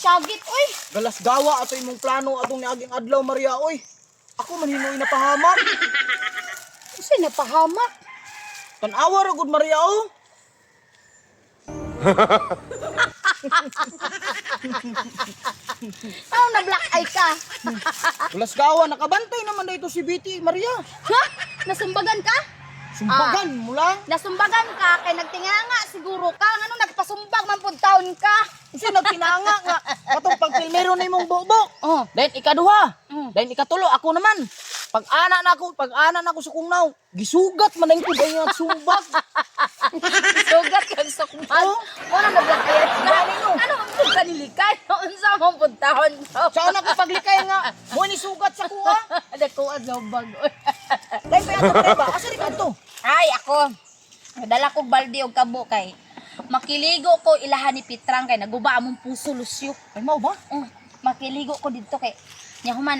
sagit, oy. Galas gawa ato imong plano atong niaging adlaw, Maria, oy. Ako man hinoy napahamak. Kasi napahamak. Tanawa ra gud, Maria, oh. Ano na black eye ka? Galas gawa, nakabantay naman dito si Betty, Maria. Ha? Nasumbagan ka? Sumbagan mo lang. Nasumbagan ka kay nagtinganga siguro ka. Ano nagpasumbag man pud taon ka? Kasi nagtinanga nga. Katong pagpilmero na imong bobo. Oh. Then ikaduha. Mm. Then ikatulo, ako naman. Pag-ana na ako sa kungnaw. Gisugat man na yung kuday nga sumbag. Sugat kag sukman. Oh. Wala na black eye ka. Gani no. Ano ang pud kanilikay? Unsa man pud taon ka? Saan ako paglikay nga? Mo ni sugat sa kuha. Dako adlobag. Dahil pa yato pa ba? Asa rin ka to? Ay, ako. Nadala kong balde og kabo kay makiligo ko ilahan ni Pitrang kay naguba among puso lusyo. Ay, mau ba? Makiligo ko dito kay nya human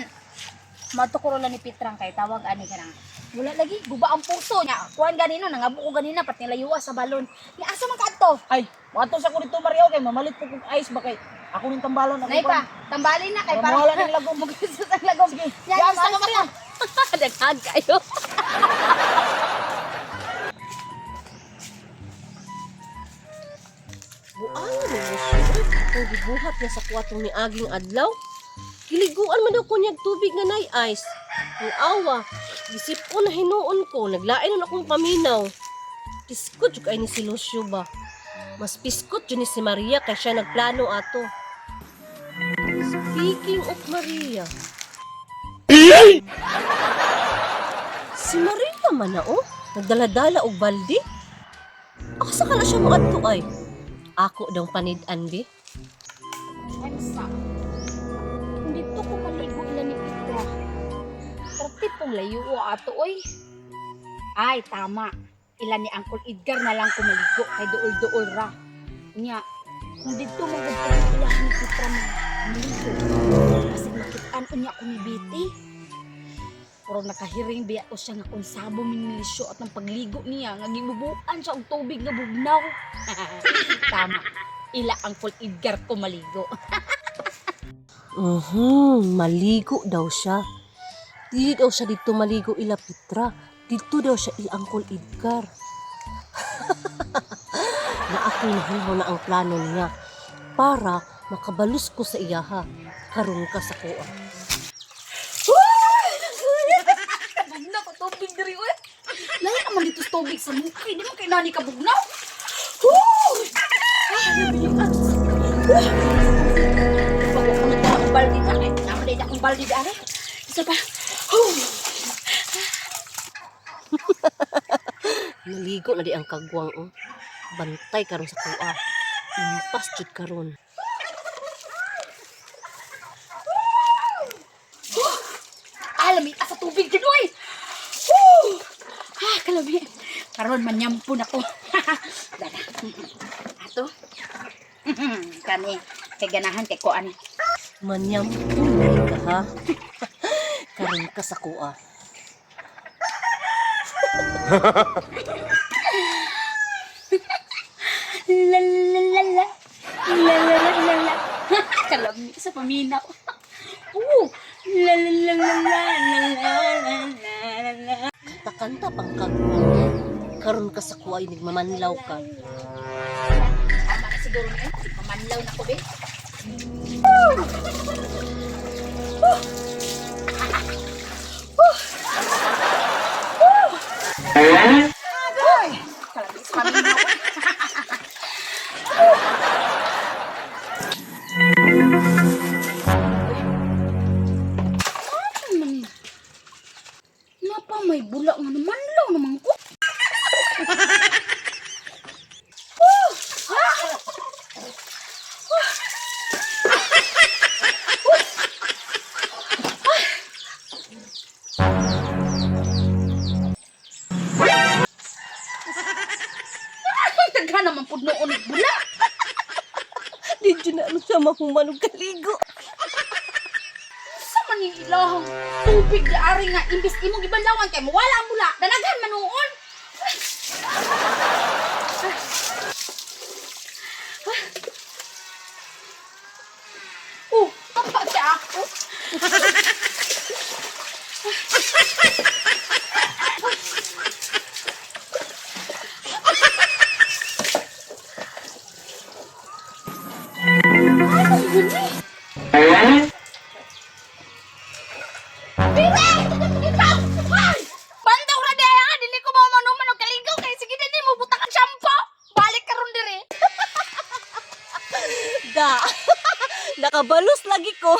matukuro lang ni Pitrang kay tawag ani kanang wala lagi guba ang puso nya. Kuan ganino nangabo ko ganina pat nilayuwa sa balon. Ni asa man kadto? Ay, mato sa ko dito, Maria, kay mamalit po kong ice ba kay ako ning tambalon. Nay pa, tambalin na kay Para mawala ng lagom. Sa ang lagom. Sige. Yan, Yan, gusto ano, ko Maria? Daghag kayo. Buang mo siya. Kung gibuhat niya sa kwartong ni aging adlaw. Kiliguan man daw ko niyag tubig nga nay ice. Ang awa. Gisipon na hinuon ko. Naglain na akong paminaw. Piskot yung ay ni si Lucio ba? Mas piskot yun ni si Maria kaya siya nagplano ato. Speaking of Maria. Si Maria man na oh. Nagdaladala og balde. Asa ka na siya mo adto ay? Ako daw panid-an bi. Ansa. Kung dito ko maligo ilan ni Pitra. Tertib pong layo o ato oy. Ay, tama. Ilan ni Uncle Edgar na lang kumaligo kay duol-duol ra. Nya, kung dito magagawin ilan ni Pitra maligo. Kasi makitaan niya ako ni Betty. Pero nakahiring biya ko siya nga kung sabo minilisyo at ng pagligo niya nga gibubuan siya og tubig nga bugnaw. Tama. Ila Uncle Edgar ko maligo. Maligo daw siya. Dili daw siya dito maligo ila Pitra. Dito daw siya ila Uncle Edgar. Na ako'y nahihaw na ang plano niya para makabalus ko sa iyaha. Karon ka sa kuha. Bugnaw ko tubig diri oy. Lahi naman dito sa tubig sa mukha. Di man kay nani ka bugnaw. Bago ko na akong baldi na kay naman din akong baldi dali. Isa pa. Naligo na di ang kagwang oh. Bantay karon sa kuha. Impas jud karon. Alami asa tubig din oy. Kalami. Karon manyampon ako. Dada. Ato. Kani kay ganahan kay kuan. Manyam ka ha. Karon ka sa kuha. La la la la. La la la la la. Kalami sa paminaw. La la la la la la la la. Kanta pang kagwang. Karon ka sa kuha ay nagmamanlaw ka. Tama na siguro na yun. Mamanlaw na ko, be. Agoy! Kalami sa paminaw. Napa may bula nga naman lang naman ko. Tagha naman po noon at bula. Di dyan na ano siya mahumanog kaligo. Sa manilahang tubig na ari nga imbis imong gibanlawan kay mawala ang bula. Danagan man noon. Bandaw ra di ay dili ko mao manuman og kaligaw kay sige dinhi mo butang ang shampoo. Balik karon diri. Da. Nakabalos lagi ko.